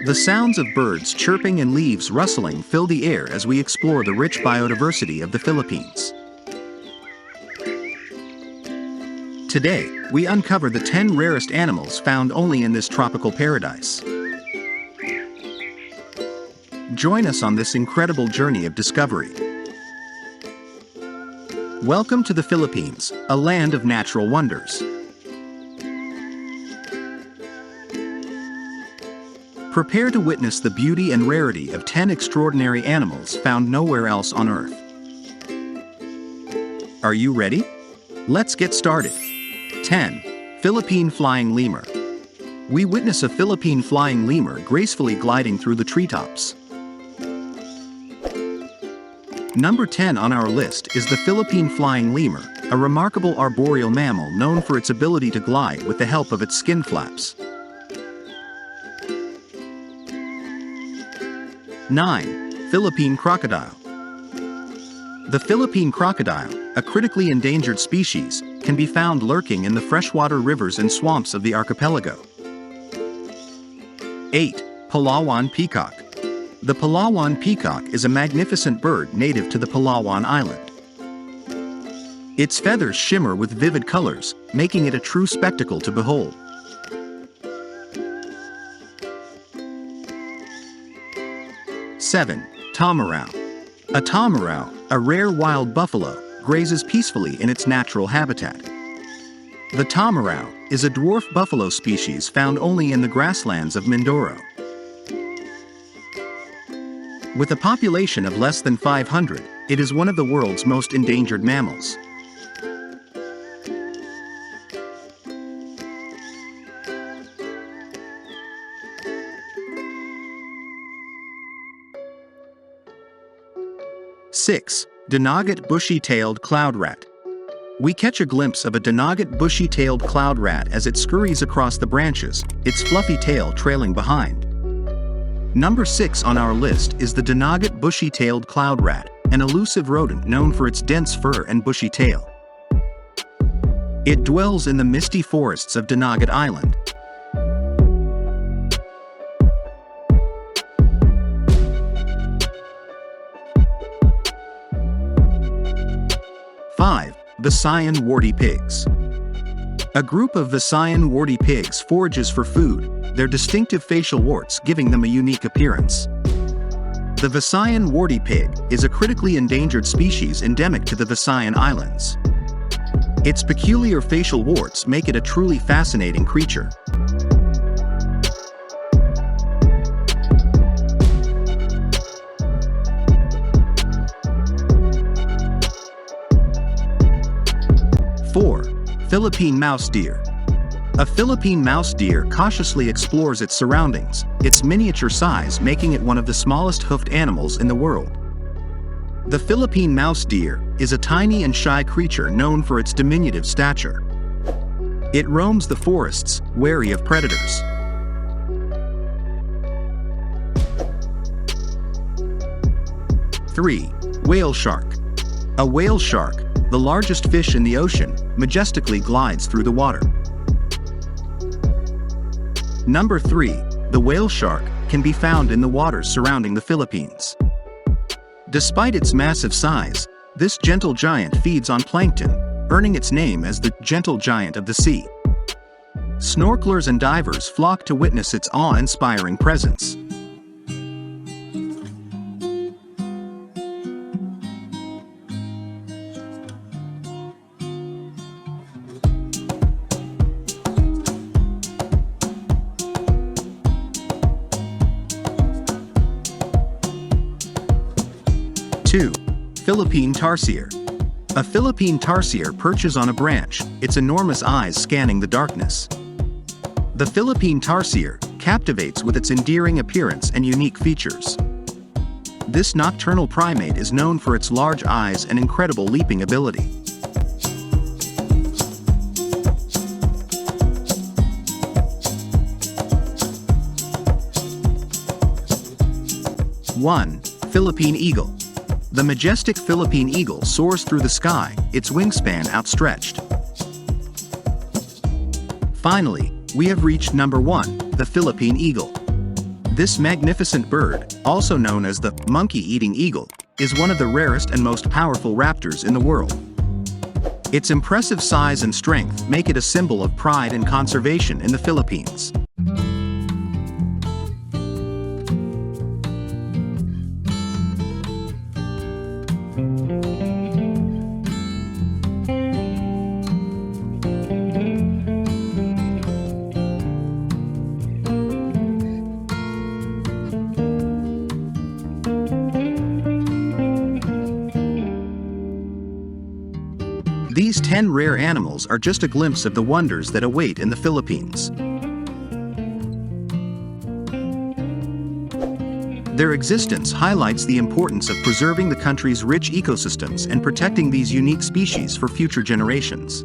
The sounds of birds chirping and leaves rustling fill the air as we explore the rich biodiversity of the Philippines. Today, we uncover the 10 rarest animals found only in this tropical paradise. Join us on this incredible journey of discovery. Welcome to the Philippines, a land of natural wonders. Prepare to witness the beauty and rarity of 10 extraordinary animals found nowhere else on Earth. Are you ready? Let's get started. 10. Philippine Flying Lemur. We witness a Philippine flying lemur gracefully gliding through the treetops. Number 10 on our list is the Philippine Flying Lemur, a remarkable arboreal mammal known for its ability to glide with the help of its skin flaps. 9. Philippine Crocodile. The Philippine crocodile, a critically endangered species, can be found lurking in the freshwater rivers and swamps of the archipelago. 8. Palawan Peacock. The Palawan Peacock is a magnificent bird native to the Palawan Island. Its feathers shimmer with vivid colors, making it a true spectacle to behold. 7. Tamaraw. A tamaraw, a rare wild buffalo, grazes peacefully in its natural habitat. The tamaraw is a dwarf buffalo species found only in the grasslands of Mindoro. With a population of less than 500, it is one of the world's most endangered mammals. Six. Dinagat Bushy-Tailed Cloud Rat. We catch a glimpse of a Dinagat Bushy-Tailed Cloud Rat as it scurries across the branches, its fluffy tail trailing behind. Number 6 on our list is the Dinagat Bushy-Tailed Cloud Rat, an elusive rodent known for its dense fur and bushy tail. It dwells in the misty forests of Dinagat Island. Visayan Warty Pigs. A group of Visayan Warty Pigs forages for food, their distinctive facial warts giving them a unique appearance. The Visayan Warty Pig is a critically endangered species endemic to the Visayan Islands. Its peculiar facial warts make it a truly fascinating creature. Philippine Mouse Deer. A Philippine mouse deer cautiously explores its surroundings, its miniature size making it one of the smallest hoofed animals in the world. The Philippine mouse deer is a tiny and shy creature known for its diminutive stature. It roams the forests, wary of predators. Three. Whale shark. A whale shark, the largest fish in the ocean, majestically glides through the water. Number 3. The whale shark can be found in the waters surrounding the Philippines. Despite its massive size, this gentle giant feeds on plankton, earning its name as the gentle giant of the sea. Snorkelers and divers flock to witness its awe-inspiring presence. 2. Philippine Tarsier. A Philippine Tarsier perches on a branch, its enormous eyes scanning the darkness. The Philippine Tarsier captivates with its endearing appearance and unique features. This nocturnal primate is known for its large eyes and incredible leaping ability. One. Philippine Eagle. The majestic Philippine eagle soars through the sky, its wingspan outstretched. Finally, we have reached number 1, the Philippine Eagle. This magnificent bird, also known as the monkey-eating eagle, is one of the rarest and most powerful raptors in the world. Its impressive size and strength make it a symbol of pride and conservation in the Philippines. These 10 rare animals are just a glimpse of the wonders that await in the Philippines. Their existence highlights the importance of preserving the country's rich ecosystems and protecting these unique species for future generations.